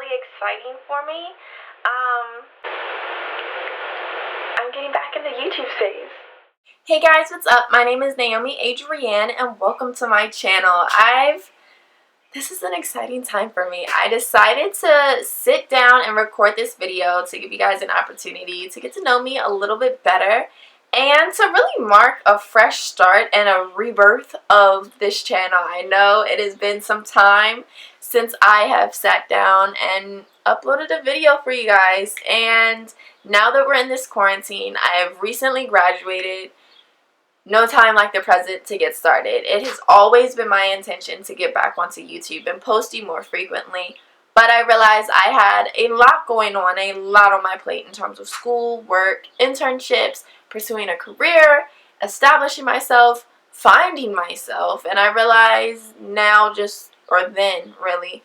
really exciting for me. I'm getting back in the YouTube phase. Hey guys, what's up? My name is Naomi Adrianne and welcome to my channel. This is an exciting time for me. I decided to sit down and record this video to give you guys an opportunity to get to know me a little bit better and to really mark a fresh start and a rebirth of this channel. I know it has been some time since I have sat down and uploaded a video for you guys, and now that we're in this quarantine, I have recently graduated. No time like the present to get started. It has always been my intention to get back onto YouTube and posting more frequently, but I realized I had a lot going on, a lot on my plate in terms of school, work, internships, pursuing a career, establishing myself, finding myself, and I realized now then really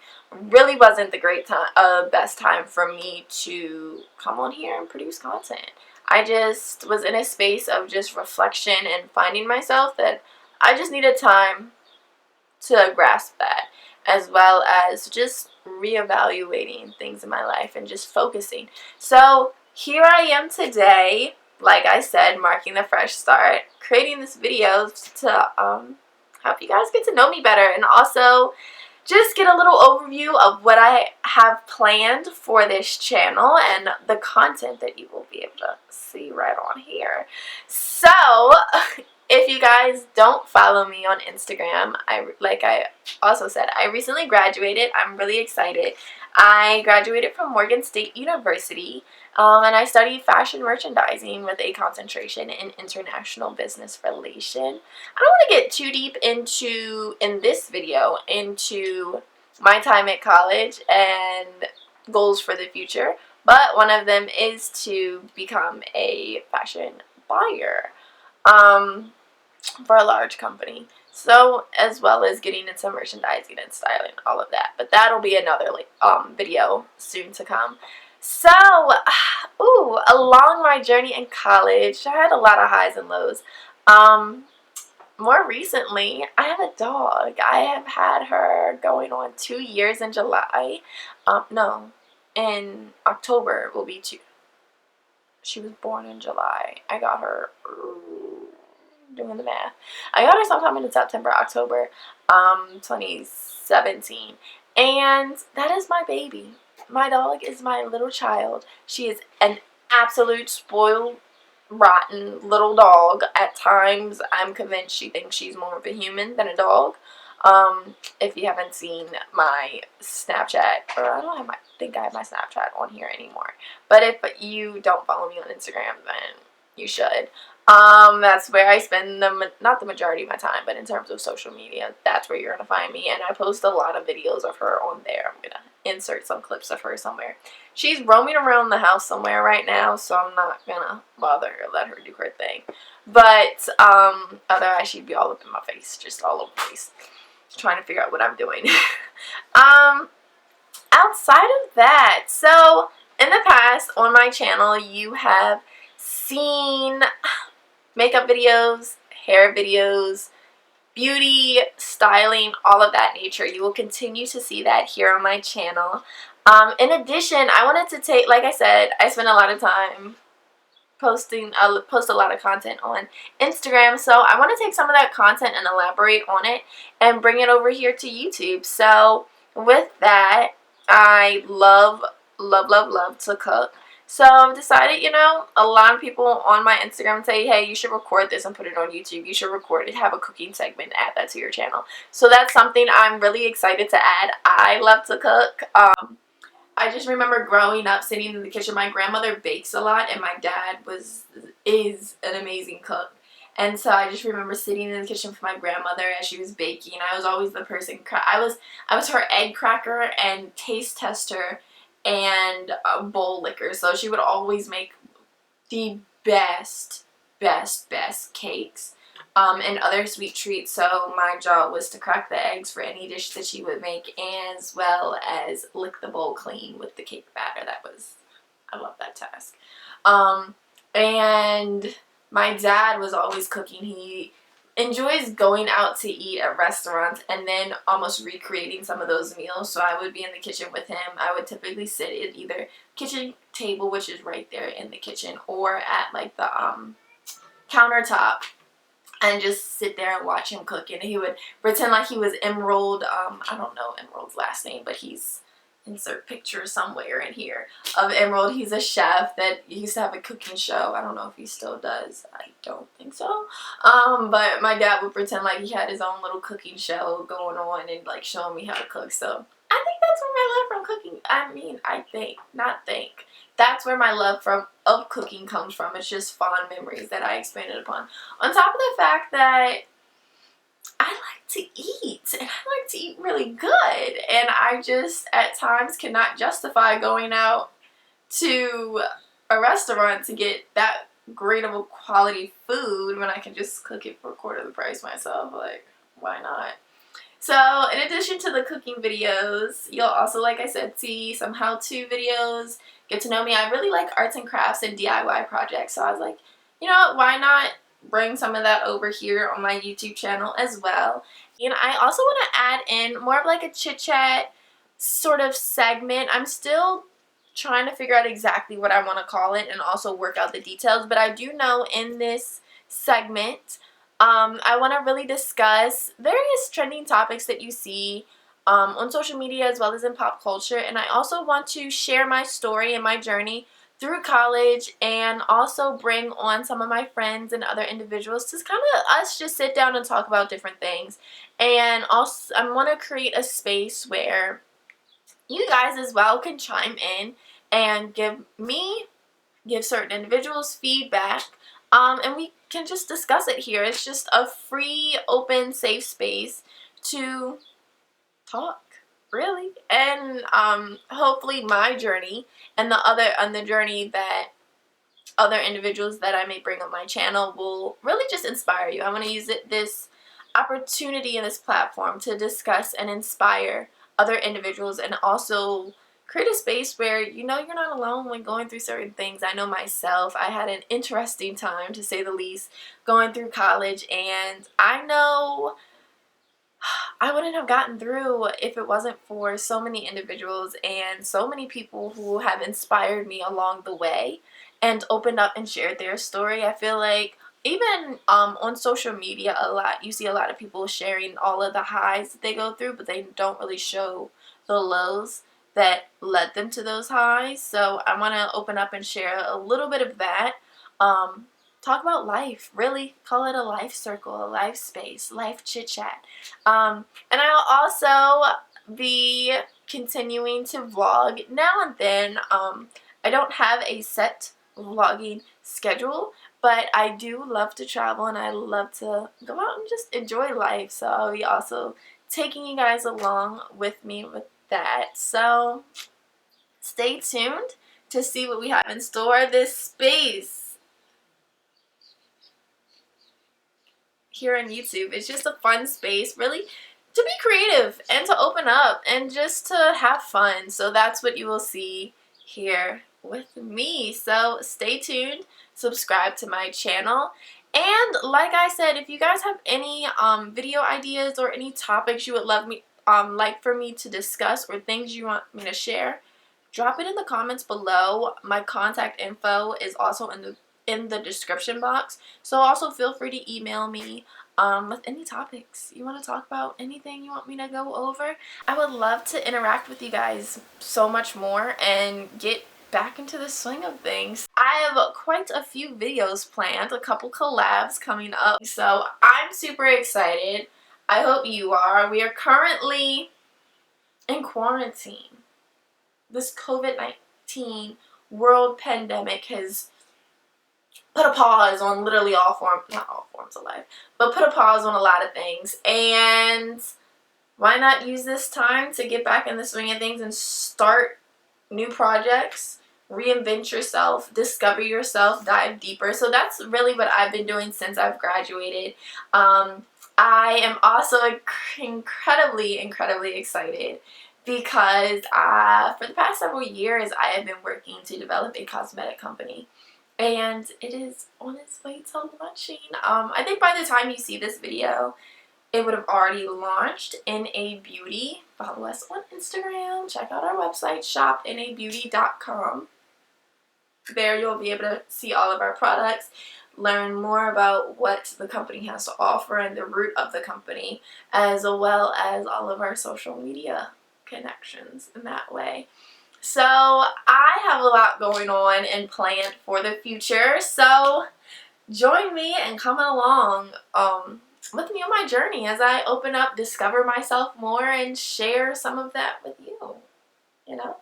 wasn't the best time for me to come on here and produce content. I just was in a space of just reflection and finding myself that I just needed time to grasp that, as well as just reevaluating things in my life and just focusing. So here I am today, like I said, marking the fresh start, creating this video to help you guys get to know me better and also just get a little overview of what I have planned for this channel and the content that you will be able to see right on here. So, if you guys don't follow me on Instagram, like I also said, I recently graduated. I'm really excited. I graduated from Morgan State University, and I studied fashion merchandising with a concentration in international business relation. I don't want to get too deep in this video into my time at college and goals for the future, but one of them is to become a fashion buyer for a large company. So, as well as getting into merchandising and styling, all of that. But that'll be another video soon to come. So, along my journey in college, I had a lot of highs and lows. More recently, I have a dog. I have had her going on 2 years in July. No, in October will be 2. She was born in July. I got her, doing the math, I got her sometime in September, October, 2017. And that is my baby. My dog is my little child. She is an absolute spoiled, rotten little dog. At times, I'm convinced she thinks she's more of a human than a dog. If you haven't seen my Snapchat, or I think I have my Snapchat on here anymore. But if you don't follow me on Instagram, then you should. That's where I spend not the majority of my time, but in terms of social media, that's where you're gonna find me, and I post a lot of videos of her on there. I'm gonna insert some clips of her somewhere. She's roaming around the house somewhere right now, so I'm not gonna bother her, let her do her thing. But otherwise she'd be all up in my face, just all over the place, trying to figure out what I'm doing. Outside of that, so in the past on my channel, you have seen makeup videos, hair videos, beauty, styling, all of that nature. You will continue to see that here on my channel. In addition, I wanted to take, like I said, I spend a lot of time post a lot of content on Instagram, so I want to take some of that content and elaborate on it and bring it over here to YouTube. So with that, I love to cook. So I've decided, a lot of people on my Instagram say, hey, you should record this and put it on YouTube. You should record it, have a cooking segment, add that to your channel. So that's something I'm really excited to add. I love to cook. I just remember growing up sitting in the kitchen. My grandmother bakes a lot, and my dad is an amazing cook. And so I just remember sitting in the kitchen for my grandmother as she was baking. I was always the person. I was her egg cracker and taste tester and a bowl licker. So she would always make the best cakes and other sweet treats. So my job was to crack the eggs for any dish that she would make, as well as lick the bowl clean with the cake batter. I love that task. And my dad was always cooking. He enjoys going out to eat at restaurants and then almost recreating some of those meals. So I would be in the kitchen with him. I would typically sit at either kitchen table, which is right there in the kitchen, or at like the countertop, and just sit there and watch him cook. And he would pretend like he was Emerald. I don't know Emerald's last name, but he's, insert picture somewhere in here of Emerald. He's a chef that used to have a cooking show. I don't know if he still does. I don't think so. But my dad would pretend like he had his own little cooking show going on and like showing me how to cook. So I think that's where my love from cooking, that's where my love of cooking comes from. It's just fond memories that I expanded upon. On top of the fact that I like to eat, and I like to eat really good, and I just at times cannot justify going out to a restaurant to get that great of a quality food when I can just cook it for a quarter of the price myself. Like, why not? So in addition to the cooking videos, you'll also, like I said, see some how-to videos, get to know me. I really like arts and crafts and DIY projects, so I was like, you know what, why not bring some of that over here on my YouTube channel as well. And I also want to add in more of like a chit-chat sort of segment. I'm still trying to figure out exactly what I want to call it and also work out the details, but I do know in this segment I want to really discuss various trending topics that you see on social media as well as in pop culture, and I also want to share my story and my journey through college, and also bring on some of my friends and other individuals to kind of us just sit down and talk about different things. And also I want to create a space where you guys as well can chime in and give certain individuals feedback, and we can just discuss it here. It's just a free, open, safe space to talk, really, and hopefully my journey and the journey that other individuals that I may bring on my channel will really just inspire you. I want to use this opportunity and this platform to discuss and inspire other individuals, and also create a space where you know you're not alone when going through certain things. I know myself, I had an interesting time, to say the least, going through college, and I know I wouldn't have gotten through if it wasn't for so many individuals and so many people who have inspired me along the way and opened up and shared their story. I feel like even on social media a lot, you see a lot of people sharing all of the highs that they go through, but they don't really show the lows that led them to those highs. So I want to open up and share a little bit of that. Talk about life, really call it a life circle, a life space, life chit chat. And I'll also be continuing to vlog now and then. I don't have a set vlogging schedule, but I do love to travel and I love to go out and just enjoy life. So I'll be also taking you guys along with me with that. So stay tuned to see what we have in store. This space here on YouTube, it's just a fun space, really, to be creative and to open up and just to have fun. So that's what you will see here with me. So stay tuned, subscribe to my channel, and like I said, if you guys have any video ideas or any topics you would love me like for me to discuss, or things you want me to share, drop it in the comments below. My contact info is also in the description box, so also feel free to email me with any topics you want to talk about, anything you want me to go over. I would love to interact with you guys so much more and get back into the swing of things. I have quite a few videos planned, a couple collabs coming up, so I'm super excited. I hope you are. We are currently in quarantine. This COVID-19 world pandemic has put a pause on literally not all forms of life, but put a pause on a lot of things. And why not use this time to get back in the swing of things and start new projects, reinvent yourself, discover yourself, dive deeper. So that's really what I've been doing since I've graduated. I am also incredibly excited because for the past several years I have been working to develop a cosmetic company. and it is on its way to launching. I think by the time you see this video, it would have already launched. NA Beauty. Follow us on Instagram. Check out our website, shopnabeauty.com. There you'll be able to see all of our products, learn more about what the company has to offer and the root of the company, as well as all of our social media connections in that way. So I have a lot going on and planned for the future, so join me and come along with me on my journey as I open up, discover myself more, and share some of that with you, you know?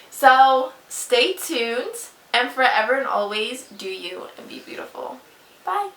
So stay tuned, and forever and always, do you and be beautiful. Bye.